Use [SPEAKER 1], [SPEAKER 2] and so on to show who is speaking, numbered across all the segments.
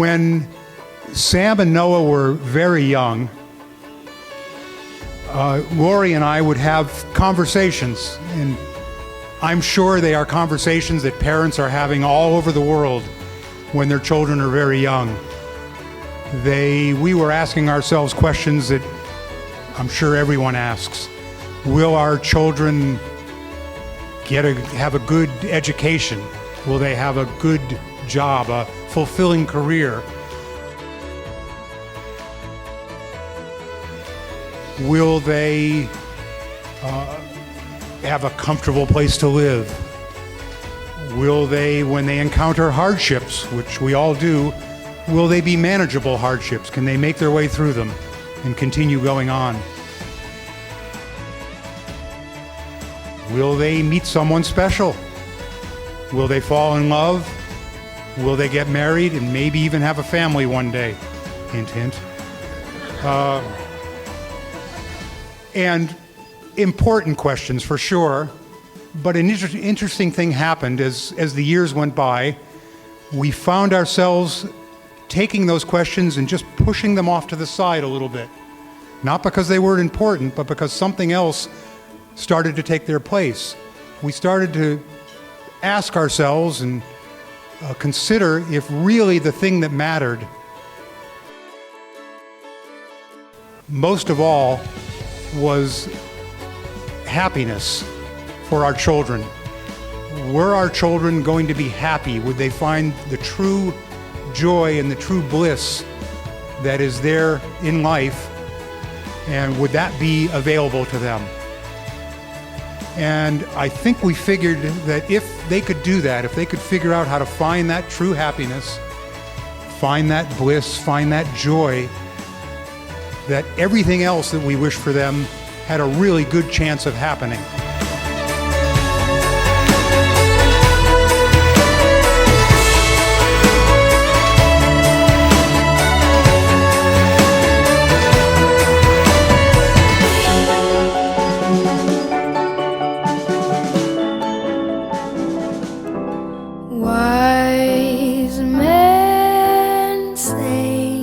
[SPEAKER 1] When Sam and Noah were very young, Lori and I would have conversations, and I'm sure they are conversations that parents are having all over the world when their children are very young. We were asking ourselves questions that I'm sure everyone asks. Will our children have a good education? Will they have a good job, a fulfilling career? Will they have a comfortable place to live? Will they, when they encounter hardships, which we all do, will they be manageable hardships? Can they make their way through them and continue going on? Will they meet someone special? Will they fall in love? Will they get married and maybe even have a family one day? Hint, hint. And important questions for sure, but an interesting thing happened as the years went by. We found ourselves taking those questions and just pushing them off to the side a little bit. Not because they weren't important, but because something else started to take their place. We started to ask ourselves and consider if really the thing that mattered most of all was happiness for our children. Were our children going to be happy? Would they find the true joy and the true bliss that is there in life? And would that be available to them? And I think we figured that if they could do that, if they could figure out how to find that true happiness, find that bliss, find that joy, that everything else that we wish for them had a really good chance of happening.
[SPEAKER 2] Wise men say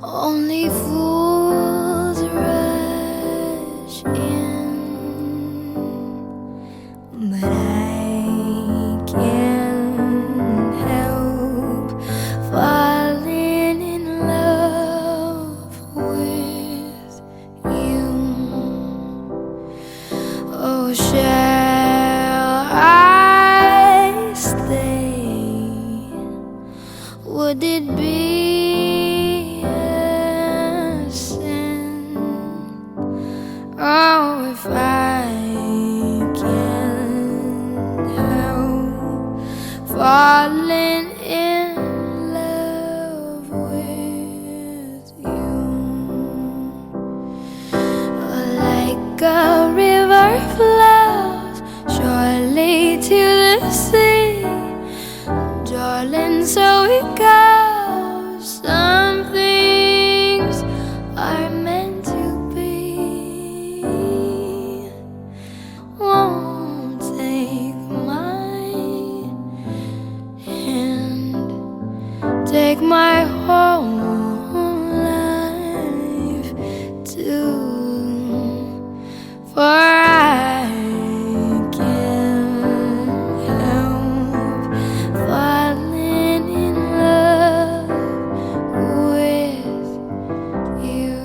[SPEAKER 2] only fools rush in, but I can't help falling in love with you. Oh, shall I stay? Would it be a sin? Oh, if I can't help falling in love with you. Like a river flows surely to the sea, darling, so it goes. Some things are meant to be. Won't take my hand, take my whole life too, for I can't help falling in love with you.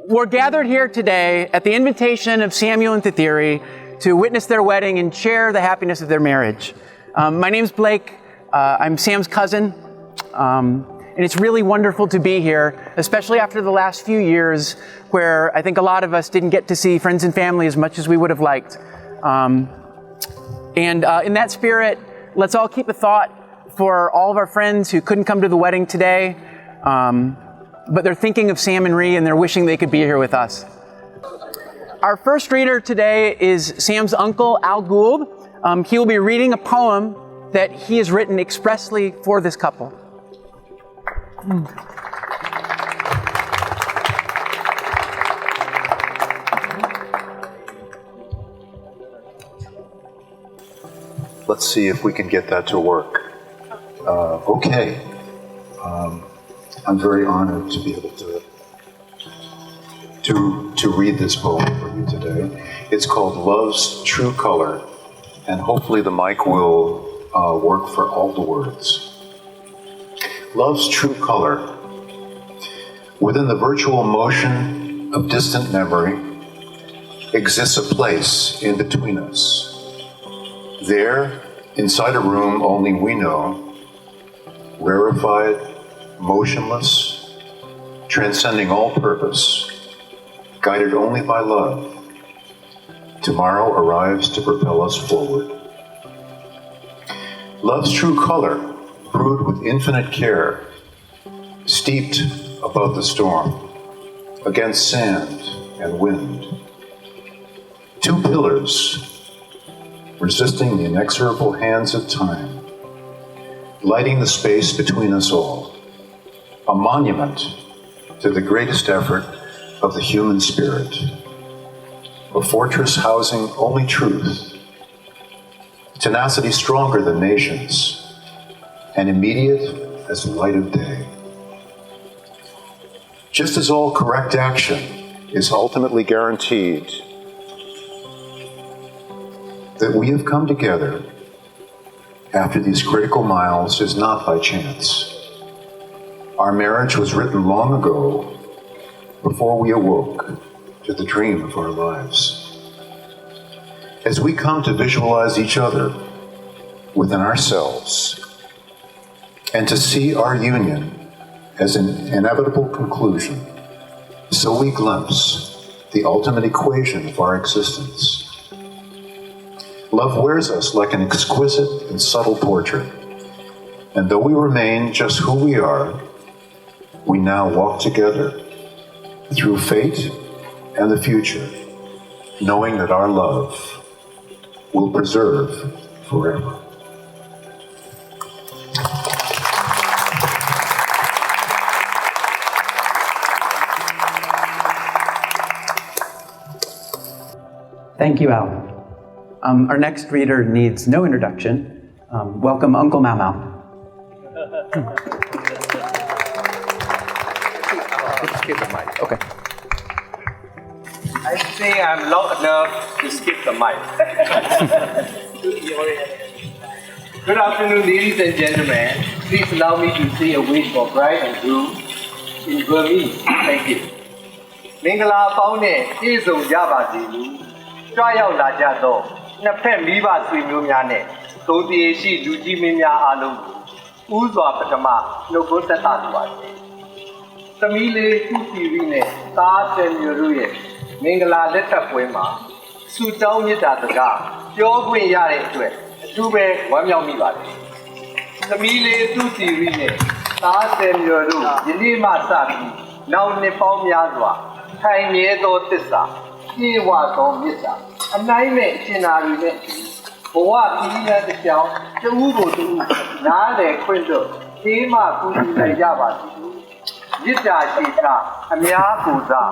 [SPEAKER 3] We're gathered here today at the invitation of Samuel and Theory to witness their wedding and share the happiness of their marriage. My name's Blake. I'm Sam's cousin. And it's really wonderful to be here, especially after the last few years where I think a lot of us didn't get to see friends and family as much as we would have liked. In that spirit, let's all keep a thought for all of our friends who couldn't come to the wedding today, but they're thinking of Sam and Ree and they're wishing they could be here with us. Our first reader today is Sam's uncle, Al Gould. He will be reading a poem that he has written expressly for this couple.
[SPEAKER 4] let's see if we can get that to work. Okay. I'm very honored to be able to read this poem for you today. It's called Love's True Color, and hopefully the mic will work for all the words. Love's true color. Within the virtual motion of distant memory exists a place in between us. There, inside a room only we know, rarefied, motionless, transcending all purpose, guided only by love, tomorrow arrives to propel us forward. Love's true color, brewed with infinite care, steeped above the storm, against sand and wind. Two pillars, resisting the inexorable hands of time, lighting the space between us all, a monument to the greatest effort of the human spirit, a fortress housing only truth, tenacity stronger than nations, and immediate as the light of day. Just as all correct action is ultimately guaranteed, that we have come together after these critical miles is not by chance. Our marriage was written long ago, before we awoke to the dream of our lives. As we come to visualize each other within ourselves, and to see our union as an inevitable conclusion, so we glimpse the ultimate equation of our existence. Love wears us like an exquisite and subtle portrait, and though we remain just who we are, we now walk together through fate and the future, knowing that our love will preserve forever.
[SPEAKER 3] Thank you, Al. Our next reader needs no introduction. Welcome, Uncle Mau Mau.
[SPEAKER 5] Skip the mic.
[SPEAKER 3] Okay.
[SPEAKER 5] I think I'm loud enough to skip the mic. Good afternoon, ladies and gentlemen. Please allow me to say a wish for bride and groom in Burmese. Thank you. မင်္ဂလာပေါင်းနဲ့ပြည့်စုံကြပါစေလို့ကြွားရောက်လာကြသောနှစ်ဖက်မိဘဆွေမျိုးများနဲ့ဂုဏ်တည်ရှိလူကြီးမင်းများအားလုံးကိုဥစွာပထမနှုတ်ခွန်းသက်သာလိုပါတယ်။သမီးလေးသူစီရီနဲ့သားဆယ်မျိုးတို့ရဲ့မင်္ဂလာလက်ထပ်ပွဲမှာဆုတောင်းမေတ္တာစကားပြောခွင့်ရတဲ့အတွက်အထူးပဲဝမ်းမြောက်မိပါတယ်။သမီးလေးသူစီရီနဲ့သားဆယ်မျိုးတို့ယနေ့မှစပြီးနောက်နှစ်ပေါင်းများစွာထိုင်မြဲသောသစ္စာပြေဝသောမေတ္တာအနိုင်မဲ့အရှင်သာတွေနဲ့ဘဝပြည်ရတဲ့ကြောင်းတဦးကိုတဦးနားလည်ခွင့်လို့ဒီမှကူညီနိုင်ကြပါစေ။မြစ်တာရှိတာအများကိုသာ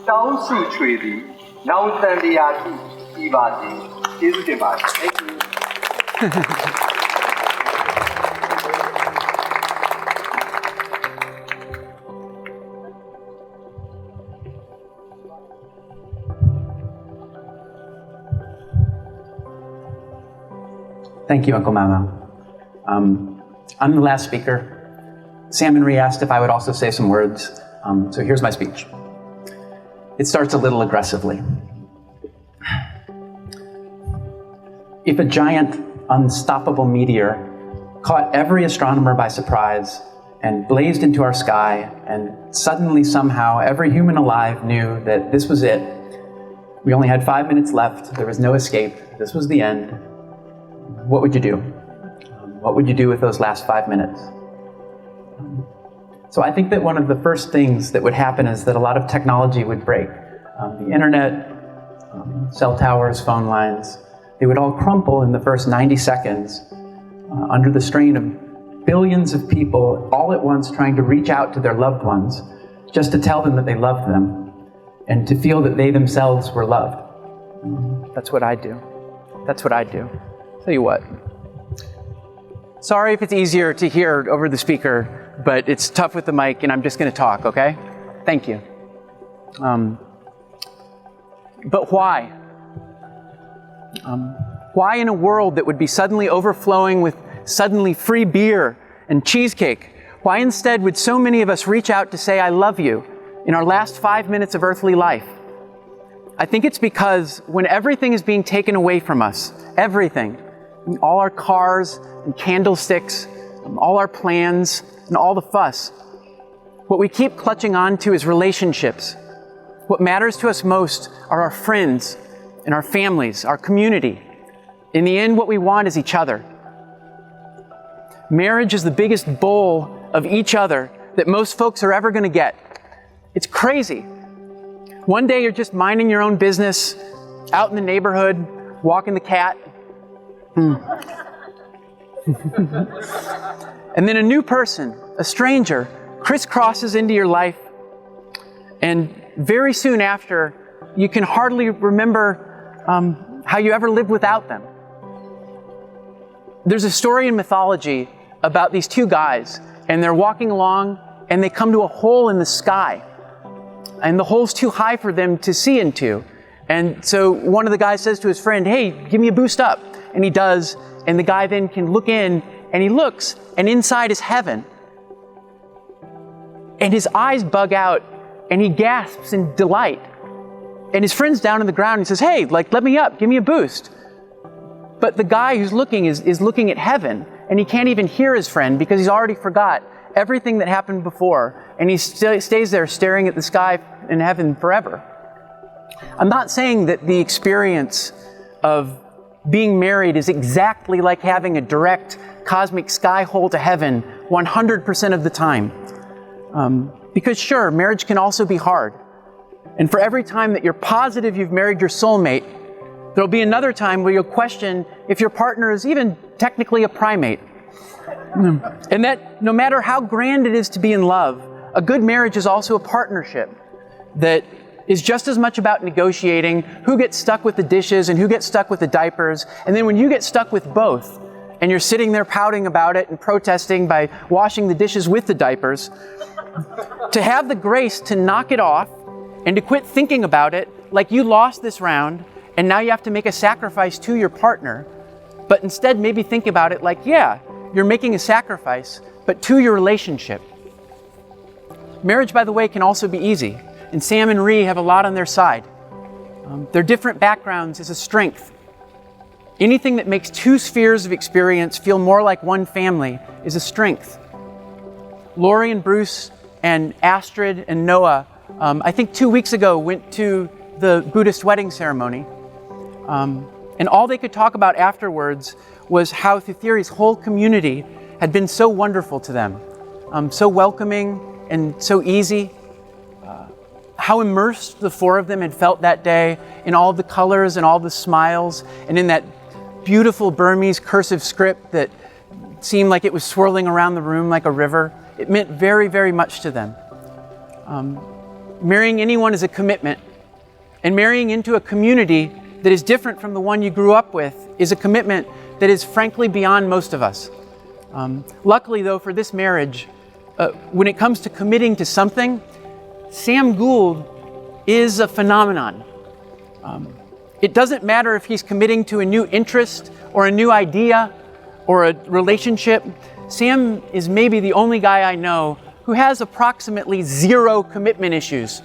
[SPEAKER 5] တောင်းစုချွေသည်နောင်တန်တရားရှိပြီးပါစေ။ကျေးဇူးတင်ပါတယ်။ Thank you.
[SPEAKER 3] Thank you, Uncle Mau Mau. I'm the last speaker. Sam and Rhee asked if I would also say some words, so here's my speech. It starts a little aggressively. If a giant, unstoppable meteor caught every astronomer by surprise and blazed into our sky, and suddenly somehow every human alive knew that this was it, we only had 5 minutes left, there was no escape, this was the end, what would you do? What would you do with those last 5 minutes? So I think that one of the first things that would happen is that a lot of technology would break. The internet, cell towers, phone lines, they would all crumple in the first 90 seconds under the strain of billions of people all at once trying to reach out to their loved ones just to tell them that they loved them and to feel that they themselves were loved. That's what I'd do. That's what I'd do. Tell you what, Sorry if it's easier to hear over the speaker, but it's tough with the mic, and I'm just going to talk, okay? Thank you. But why? Why in a world that would be suddenly overflowing with suddenly free beer and cheesecake, why instead would so many of us reach out to say, I love you, in our last 5 minutes of earthly life? I think it's because when everything is being taken away from us, everything, all our cars and candlesticks, all our plans and all the fuss, what we keep clutching on to is relationships. What matters to us most are our friends and our families, our community. In the end, what we want is each other. Marriage is the biggest bowl of each other that most folks are ever going to get. It's crazy. One day you're just minding your own business, out in the neighborhood, walking the cat. And then a new person, a stranger, crisscrosses into your life, and very soon after, you can hardly remember how you ever lived without them. There's a story in mythology about these two guys, and they're walking along, and they come to a hole in the sky. And the hole's too high for them to see into. And so one of the guys says to his friend, hey, give me a boost up. And he does, and the guy then can look in, and he looks, and inside is heaven. And his eyes bug out, and he gasps in delight. And his friend's down on the ground, and he says, hey, let me up, give me a boost. But the guy who's looking is looking at heaven, and he can't even hear his friend because he's already forgot everything that happened before, and he stays there staring at the sky in heaven forever. I'm not saying that the experience of being married is exactly like having a direct cosmic sky hole to heaven 100% of the time. Because sure, marriage can also be hard. And for every time that you're positive you've married your soulmate, there'll be another time where you'll question if your partner is even technically a primate. And that no matter how grand it is to be in love, a good marriage is also a partnership that is just as much about negotiating who gets stuck with the dishes and who gets stuck with the diapers. And then when you get stuck with both, and you're sitting there pouting about it and protesting by washing the dishes with the diapers, to have the grace to knock it off and to quit thinking about it like you lost this round and now you have to make a sacrifice to your partner, but instead maybe think about it like, yeah, you're making a sacrifice, but to your relationship. Marriage, by the way, can also be easy, and Sam and Ree have a lot on their side. Their different backgrounds is a strength. Anything that makes two spheres of experience feel more like one family is a strength. Lori and Bruce and Astrid and Noah, I think 2 weeks ago, went to the Buddhist wedding ceremony. And all they could talk about afterwards was how Thuthiri's whole community had been so wonderful to them, so welcoming and so easy. How immersed the four of them had felt that day in all the colors and all the smiles and in that beautiful Burmese cursive script that seemed like it was swirling around the room like a river. It meant very, very much to them. Marrying anyone is a commitment, and marrying into a community that is different from the one you grew up with is a commitment that is frankly beyond most of us. Luckily, though, for this marriage, when it comes to committing to something, Sam Gould is a phenomenon. It doesn't matter if he's committing to a new interest or a new idea or a relationship. Sam is maybe the only guy I know who has approximately zero commitment issues.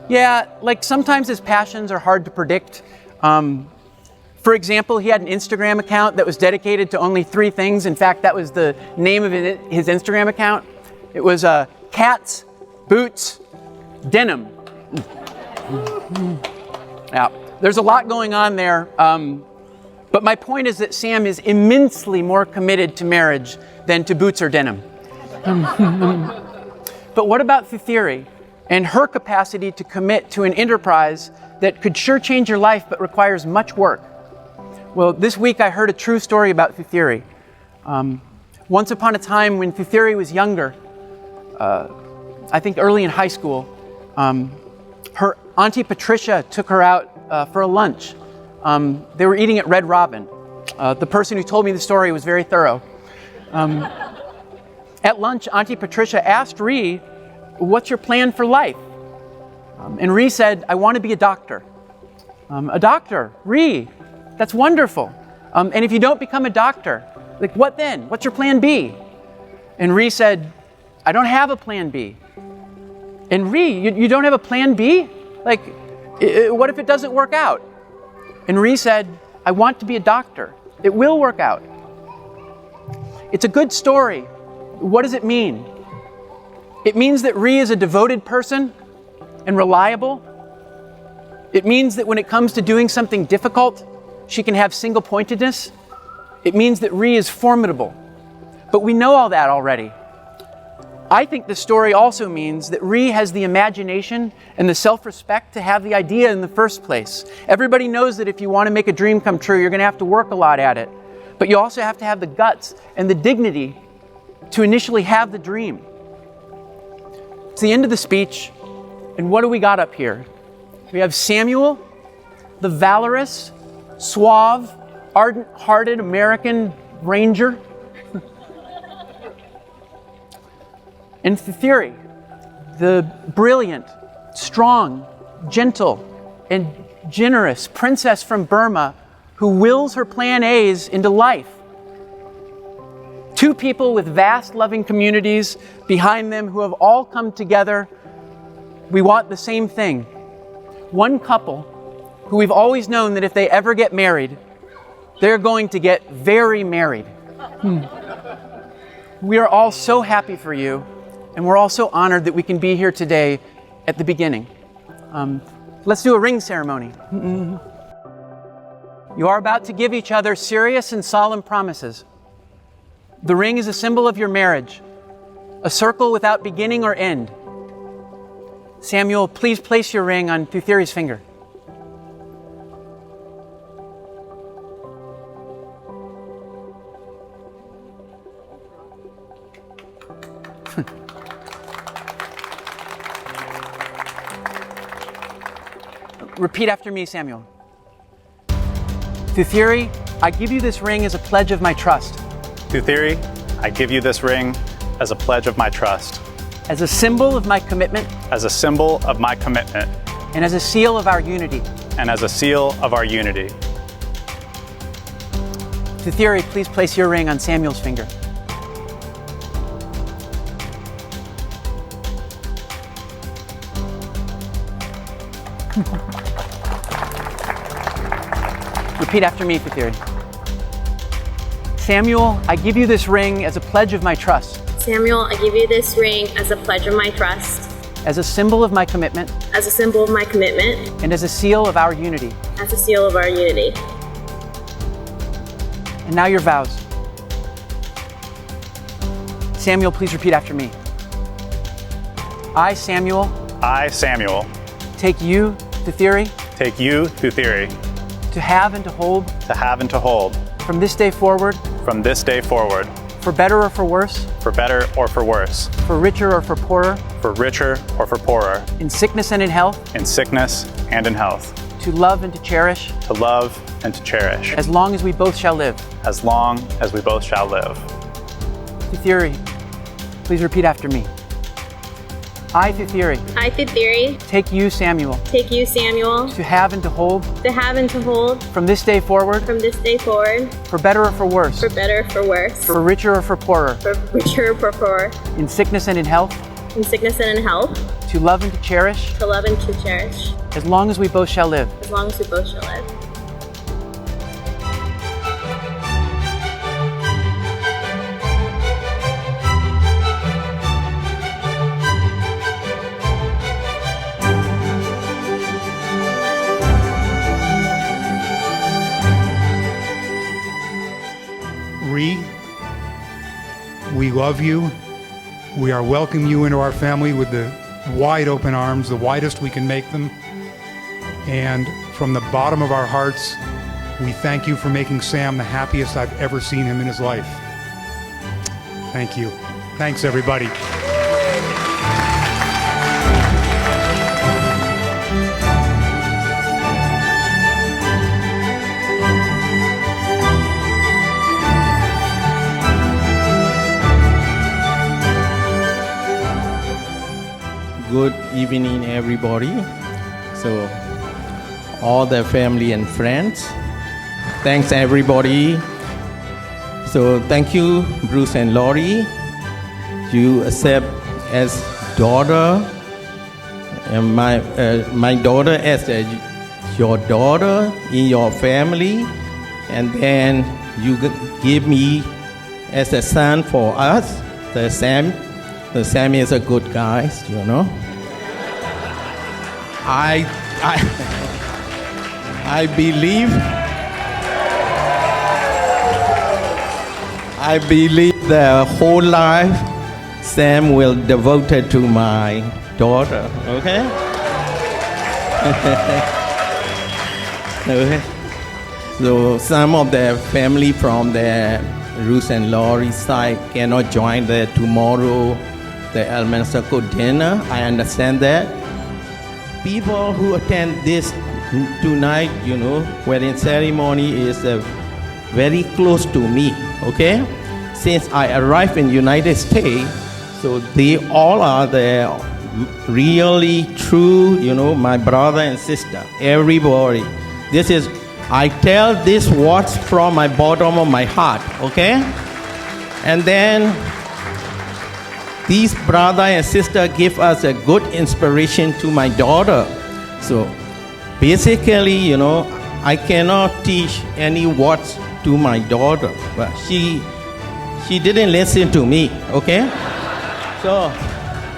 [SPEAKER 3] Yeah, like sometimes his passions are hard to predict. For example, he had an Instagram account that was dedicated to only 3 things. In fact, that was the name of his Instagram account. It was cats, boots, denim. Now, there's a lot going on there. But my point is that Sam is immensely more committed to marriage than to boots or denim. But what about Thuthiri and her capacity to commit to an enterprise that could sure change your life but requires much work? Well, this week I heard a true story about Thuthiri. Once upon a time when Thuthiri was younger, I think early in high school, her Auntie Patricia took her out for a lunch. They were eating at Red Robin. The person who told me the story was very thorough. At lunch, Auntie Patricia asked Ree, "What's your plan for life?" And Ree said, "I want to be a doctor." A doctor, Ree, that's wonderful. And if you don't become a doctor, like what then? What's your plan B? And Ree said, "I don't have a plan B." And Ree, you don't have a plan B? Like, what if it doesn't work out? And Ree said, "I want to be a doctor. It will work out." It's a good story. What does it mean? It means that Ree is a devoted person and reliable. It means that when it comes to doing something difficult, she can have single-pointedness. It means that Ree is formidable. But we know all that already. I think the story also means that Ree has the imagination and the self-respect to have the idea in the first place. Everybody knows that if you want to make a dream come true, you're going to have to work a lot at it. But you also have to have the guts and the dignity to initially have the dream. It's the end of the speech, and what do we got up here? We have Samuel, the valorous, suave, ardent-hearted American ranger, and Thiri, the brilliant, strong, gentle, and generous princess from Burma who wills her plan A's into life. Two people with vast loving communities behind them who have all come together. We want the same thing. One couple who we've always known that if they ever get married, they're going to get very married. We are all so happy for you, and we're all so honored that we can be here today at the beginning. Let's do a ring ceremony. You are about to give each other serious and solemn promises. The ring is a symbol of your marriage, a circle without beginning or end. Samuel, please place your ring on Thiri's finger. Repeat after me, Samuel. Thiri, I give you this ring as a pledge of my trust.
[SPEAKER 6] Thiri, I give you this ring as a pledge of my trust.
[SPEAKER 3] As a symbol of my commitment.
[SPEAKER 6] As a symbol of my commitment.
[SPEAKER 3] And as a seal of our unity.
[SPEAKER 6] And as a seal of our unity.
[SPEAKER 3] Thiri, please place your ring on Samuel's finger. Repeat after me, Thiri. Samuel, I give you this ring as a pledge of my trust.
[SPEAKER 7] Samuel, I give you this ring as a pledge of my trust.
[SPEAKER 3] As a symbol of my commitment.
[SPEAKER 7] As a symbol of my commitment.
[SPEAKER 3] And as a seal of our unity.
[SPEAKER 7] As a seal of our unity.
[SPEAKER 3] And now your vows. Samuel, please repeat after me. I, Samuel.
[SPEAKER 6] I, Samuel.
[SPEAKER 3] Take you, Thiri.
[SPEAKER 6] Take you, Thiri.
[SPEAKER 3] To have and to hold.
[SPEAKER 6] To have and to hold.
[SPEAKER 3] From this day forward.
[SPEAKER 6] From this day forward.
[SPEAKER 3] For better or for worse.
[SPEAKER 6] For better or for worse.
[SPEAKER 3] For richer or for poorer.
[SPEAKER 6] For richer or for poorer.
[SPEAKER 3] In sickness and in health.
[SPEAKER 6] In sickness and in health.
[SPEAKER 3] To love and to cherish.
[SPEAKER 6] To love and to cherish.
[SPEAKER 3] As long as we both shall live.
[SPEAKER 6] As long as we both shall live.
[SPEAKER 3] Thiri, please repeat after me. I, Thiri.
[SPEAKER 7] I, Thiri.
[SPEAKER 3] Take you, Samuel.
[SPEAKER 7] Take you, Samuel.
[SPEAKER 3] To have and to hold.
[SPEAKER 7] To have and to hold.
[SPEAKER 3] From this day forward.
[SPEAKER 7] From this day forward.
[SPEAKER 3] For better or for worse.
[SPEAKER 7] For better or for worse.
[SPEAKER 3] For richer or for poorer.
[SPEAKER 7] For richer or for poorer.
[SPEAKER 3] In sickness and in health.
[SPEAKER 7] In sickness and in health.
[SPEAKER 3] To love and to cherish.
[SPEAKER 7] To love and to cherish.
[SPEAKER 3] As long as we both shall live.
[SPEAKER 7] As long as we both shall live.
[SPEAKER 1] Ree, we love you. We are welcoming you into our family with the wide open arms, the widest we can make them. And from the bottom of our hearts, we thank you for making Sam the happiest I've ever seen him in his life. Thank you. Thanks, everybody.
[SPEAKER 8] good evening, everybody. So, all the family and friends, thanks everybody. So, thank you, Bruce and Laurie. You accept as daughter, and my daughter as your daughter in your family, and then you give me as a son for us. The Sam is a good guy, you know. I believe the whole life Sam will devote it to my daughter. Okay. Okay. So some of the family from the Ruth and Laurie side cannot join the tomorrow, the Elman Circle dinner. I understand that. People who attend this tonight, you know, wedding ceremony is very close to me, okay? Since I arrived in United States, so they all are the really true, you know, my brother and sister, everybody. I tell this words from my bottom of my heart, okay? And then these brother and sister give us a good inspiration to my daughter. So basically, you know, I cannot teach any words to my daughter, but she didn't listen to me, okay? So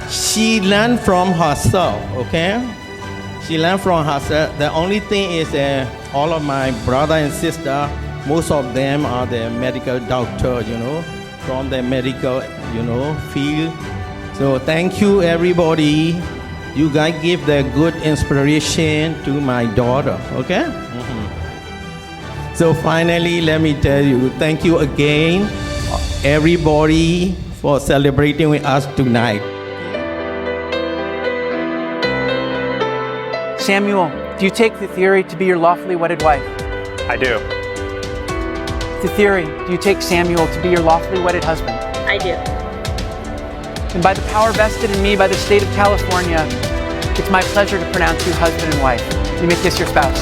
[SPEAKER 8] she learned from herself, okay? She learned from herself. The only thing is all of my brother and sister, most of them are the medical doctor, you know, from the medical, you know, field. So thank you, everybody. You guys give the good inspiration to my daughter, okay? Mm-hmm. So finally, let me tell you, thank you again, everybody, for celebrating with us tonight.
[SPEAKER 3] Samuel, do you take the theory to be your lawfully wedded wife?
[SPEAKER 6] I do.
[SPEAKER 3] The theory, do you take Samuel to be your lawfully wedded husband?
[SPEAKER 7] I do.
[SPEAKER 3] And by the power vested in me by the state of California, it's my pleasure to pronounce you husband and wife. You may kiss your spouse.